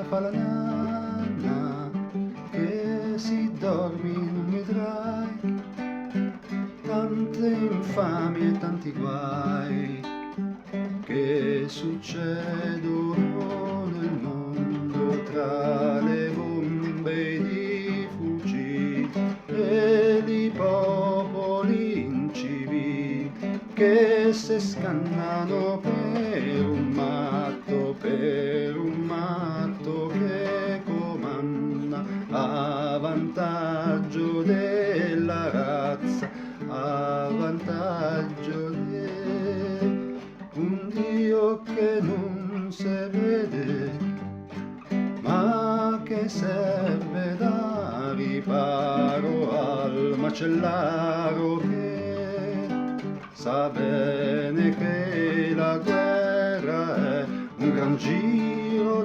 fa la nanna, che si dormi non vedrai tante infamie e tanti guai che succedono nel mondo tra le bombe e i fucili e i popoli incivili che se scannano per un matto che comanda a vantaggio della razza, a vantaggio di un Dio che non si vede, ma che serve da riparo al macellaro che sa bene che la guerra è un gran giro